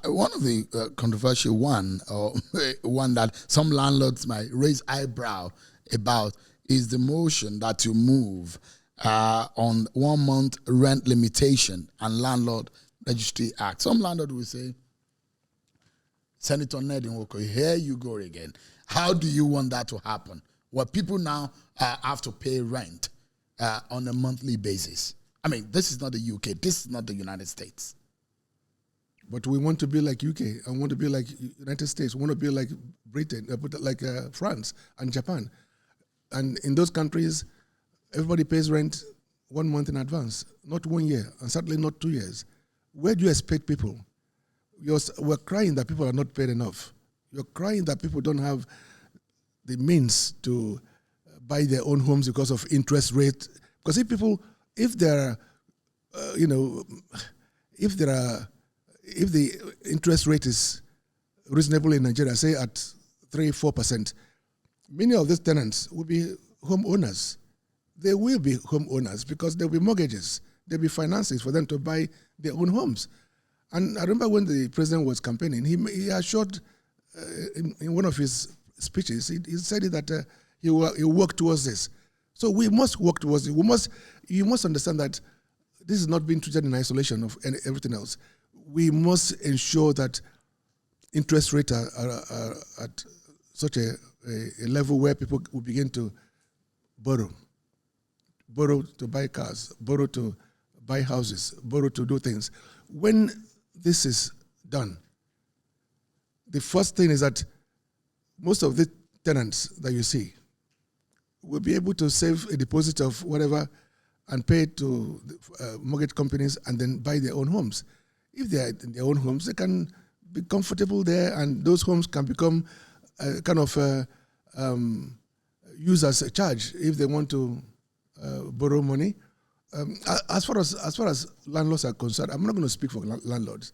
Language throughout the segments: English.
One of the controversial one, or one that some landlords might raise eyebrow about, is the motion that to move on 1 month rent limitation and Landlord Registry Act. Some landlord will say, Senator Nwoko, here you go again. How do you want that to happen? Well, people now have to pay rent on a monthly basis. I mean, this is not the UK. This is not the United States. But we want to be like UK. I want to be like United States. We want to be like Britain, like France and Japan. And in those countries, everybody pays rent 1 month in advance, not 1 year, and certainly not 2 years. Where do you expect people? We're crying that people are not paid enough. You're crying that people don't have the means to buy their own homes because of interest rate. Because if the interest rate is reasonable in Nigeria, say at 3-4%, many of these tenants will be homeowners. They will be homeowners because there will be mortgages, there will be finances for them to buy their own homes. And I remember when the president was campaigning, he assured in one of his speeches, he said that he will work towards this. So we must work towards it. You must understand that this is not being treated in isolation of everything else. We must ensure that interest rates are at such a level where people will begin to borrow to buy cars, borrow to buy houses, borrow to do things. When this is done, the first thing is that most of the tenants that you see will be able to save a deposit of whatever and pay to mortgage companies and then buy their own homes. If they are in their own homes, they can be comfortable there, and those homes can become kind of used as a charge if they want to borrow money. As far as landlords are concerned, I'm not going to speak for landlords.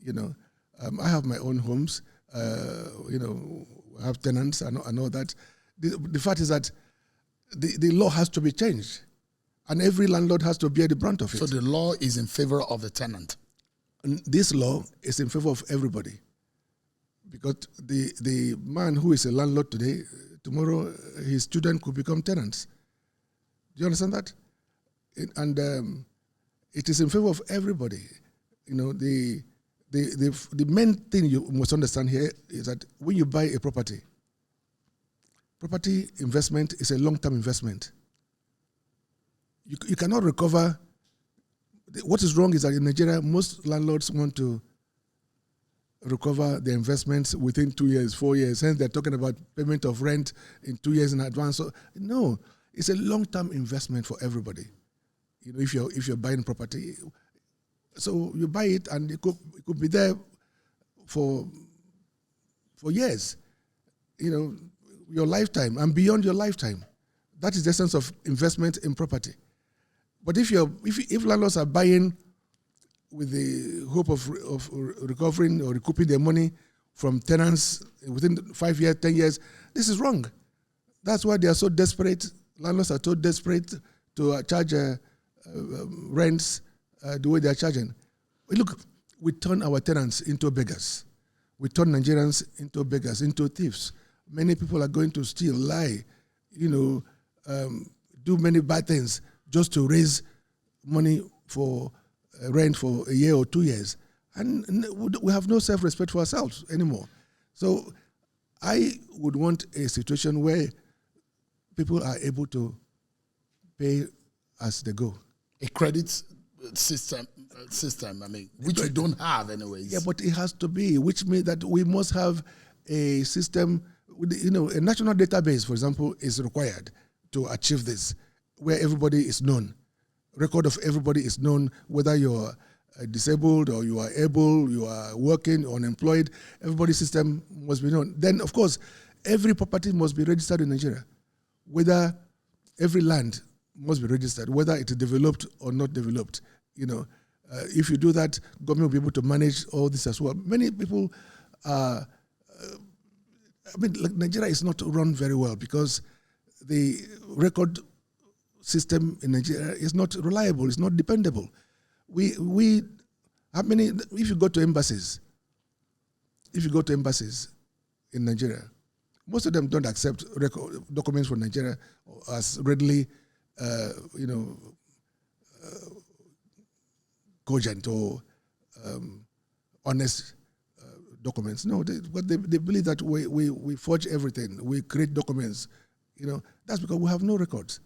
I have my own homes. I have tenants. I know that. The fact is that the law has to be changed, and every landlord has to bear the brunt of it. So the law is in favor of the tenant. And this law is in favor of everybody, because the man who is a landlord today, tomorrow his student could become tenants. Do you understand that? And it is in favor of everybody. The main thing you must understand here is that when you buy a property investment is a long-term investment. You cannot recover. What is wrong is that in Nigeria, most landlords want to recover their investments within 2 years, 4 years. Hence, they're talking about payment of rent in 2 years in advance. So, no, it's a long-term investment for everybody. If you're buying property, so you buy it and it could be there for years. Your lifetime and beyond your lifetime. That is the essence of investment in property. But if landlords are buying with the hope of recovering or recouping their money from tenants within 5 years, 10 years, this is wrong. That's why they are so desperate. Landlords are so desperate to charge rents the way they are charging. Look, we turn our tenants into beggars. We turn Nigerians into beggars, into thieves. Many people are going to steal, lie, do many bad things just to raise money for rent for a year or 2 years. And we have no self-respect for ourselves anymore. So I would want a situation where people are able to pay as they go. A credit system, which we don't have anyways. Yeah, but it has to be, which means that we must have a system, a national database, for example, is required to achieve this, where everybody is known. Record of everybody is known, whether you're disabled or you are able, you are working, unemployed, everybody's system must be known. Then, of course, every property must be registered in Nigeria, whether every land must be registered, whether it is developed or not developed. If you do that, government will be able to manage all this as well. Many people Nigeria is not run very well because the record system in Nigeria is not reliable, it's not dependable. If you go to embassies, if you go to embassies in Nigeria, most of them don't accept documents from Nigeria as readily, cogent or honest documents. No, but they believe that we forge everything. We create documents. That's because we have no records.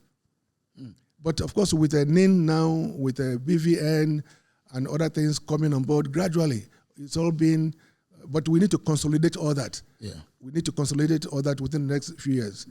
But of course, with a NIN now, with a BVN and other things coming on board gradually, it's all been. But we need to consolidate all that. Yeah, we need to consolidate all that within the next few years.